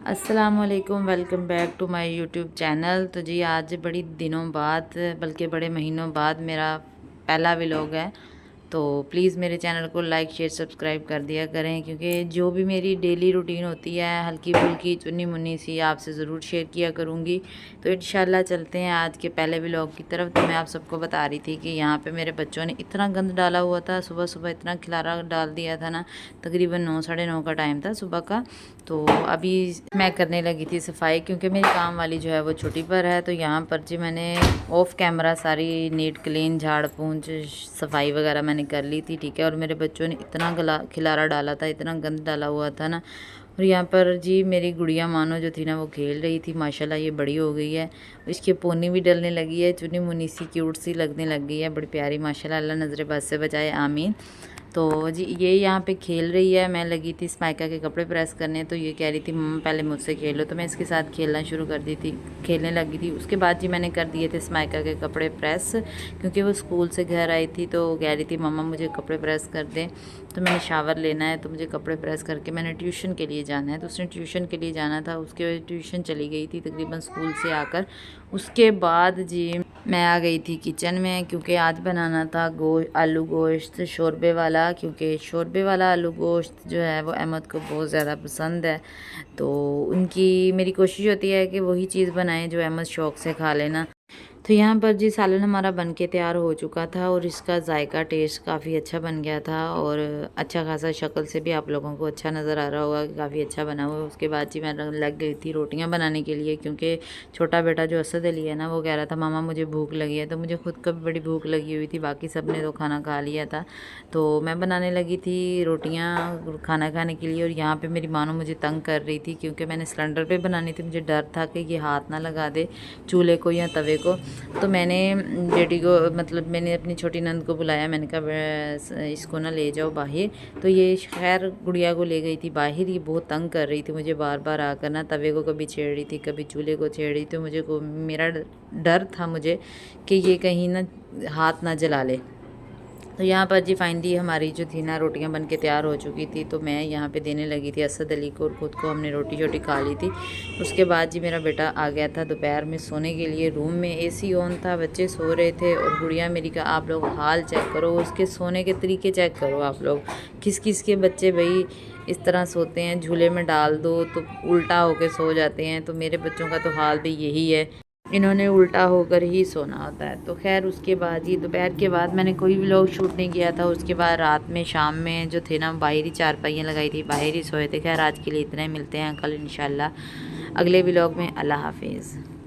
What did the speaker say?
अस्सलामुअलैकुम, welcome back to my YouTube channel. तो जी आज बड़ी दिनों बाद बल्कि बड़े महीनों बाद मेरा पहला व्लॉग है। तो प्लीज़ मेरे चैनल को लाइक शेयर सब्सक्राइब कर दिया करें, क्योंकि जो भी मेरी डेली रूटीन होती है हल्की फुल्की चुन्नी मुन्नी सी आपसे ज़रूर शेयर किया करूँगी। तो इंशाल्लाह चलते हैं आज के पहले व्लॉग की तरफ। तो मैं आप सबको बता रही थी कि यहाँ पे मेरे बच्चों ने इतना गंद डाला हुआ था, सुबह सुबह इतना खिलारा डाल दिया था ना। तकरीबन 9 साढ़े 9 का टाइम था सुबह का। तो अभी मैं करने लगी थी सफाई, क्योंकि मेरी काम वाली जो है वो छुट्टी पर है। तो यहाँ पर जी मैंने ऑफ कैमरा सारी नीट क्लीन झाड़ पूंछ सफाई वगैरह मैंने कर ली थी, ठीक है। और मेरे बच्चों ने इतना गला खिलारा डाला था, इतना गंद डाला हुआ था ना। और यहाँ पर जी मेरी गुड़िया मानो जो थी ना वो खेल रही थी। माशाल्लाह ये बड़ी हो गई है, इसकी पोनी भी डलने लगी है, चुनी मुनी सी क्यूट सी लगने लग गई है, बड़ी प्यारी माशाल्लाह। अल्लाह नजर बद से बचाए, आमीन। तो जी ये यहाँ पे खेल रही है। मैं लगी थी स्पाइका के कपड़े प्रेस करने, तो ये कह रही थी मम्मा पहले मुझसे खेलो, तो मैं इसके साथ खेलना शुरू कर दी थी, खेलने लगी थी। उसके बाद जी मैंने कर दिए थे स्पाइका के कपड़े प्रेस, क्योंकि वो स्कूल से घर आई थी तो कह रही थी मम्मा मुझे कपड़े प्रेस कर दें। तो मैंने शावर लेना है, तो मुझे कपड़े प्रेस करके मैंने ट्यूशन के लिए जाना है। तो उसने ट्यूशन के लिए जाना था, उसके ट्यूशन चली गई थी तकरीबन स्कूल से आकर। उसके बाद जी मैं आ गई थी किचन में, क्योंकि आज बनाना था आलू गोश्त शोरबे वाला, क्योंकि शोरबे वाला आलू गोश्त जो है वो अहमद को बहुत ज़्यादा पसंद है। तो उनकी मेरी कोशिश होती है कि वही चीज़ बनाएं जो अहमद शौक़ से खा लेना। तो यहाँ पर जी सालन हमारा बन के तैयार हो चुका था, और इसका जायका टेस्ट काफ़ी अच्छा बन गया था, और अच्छा खासा शक्ल से भी आप लोगों को अच्छा नज़र आ रहा होगा कि काफ़ी अच्छा बना हुआ है। उसके बाद जी मैं लग गई थी रोटियाँ बनाने के लिए, क्योंकि छोटा बेटा जो असद अली है ना वो कह रहा था मामा मुझे भूख लगी है। तो मुझे खुद को भी बड़ी भूख लगी हुई थी, बाकी सब ने तो खाना खा लिया था। तो मैं बनाने लगी थी रोटियाँ खाना खाने के लिए। और यहाँ पर मेरी मानो मुझे तंग कर रही थी, क्योंकि मैंने सिलेंडर पर बनानी थी, मुझे डर था कि ये हाथ ना लगा दे चूल्हे को या तवे को। तो मैंने बेटी को मतलब मैंने अपनी छोटी नंद को बुलाया, मैंने कहा इसको ना ले जाओ बाहर। तो ये खैर गुड़िया को ले गई थी बाहर। ये बहुत तंग कर रही थी मुझे, बार बार आकर ना तवे को कभी छेड़ रही थी कभी चूल्हे को छेड़ रही थी। तो मुझे मेरा डर था मुझे कि ये कहीं ना हाथ ना जला ले। तो यहाँ पर जी फाइनली हमारी जो थी ना रोटियाँ बन के तैयार हो चुकी थी, तो मैं यहाँ पे देने लगी थी असद अली को, और ख़ुद को हमने रोटी छोटी खा ली थी। उसके बाद जी मेरा बेटा आ गया था दोपहर में सोने के लिए। रूम में एसी ऑन था, बच्चे सो रहे थे, और गुड़िया मेरी का आप लोग हाल चेक करो, उसके सोने के तरीके चेक करो आप लोग। किस किस के बच्चे भाई इस तरह सोते हैं, झूले में डाल दो तो उल्टा होकर सो जाते हैं। तो मेरे बच्चों का तो हाल भी यही है, इन्होंने उल्टा होकर ही सोना होता है। तो खैर उसके बाद ही दोपहर के बाद मैंने कोई व्लॉग शूट नहीं किया था। उसके बाद रात में शाम में जो थे ना बाहर ही चारपाइयाँ लगाई थी, बाहर ही सोए थे। खैर आज के लिए इतना ही, मिलते हैं कल इंशाल्लाह अगले व्लॉग में। अल्लाह हाफिज़।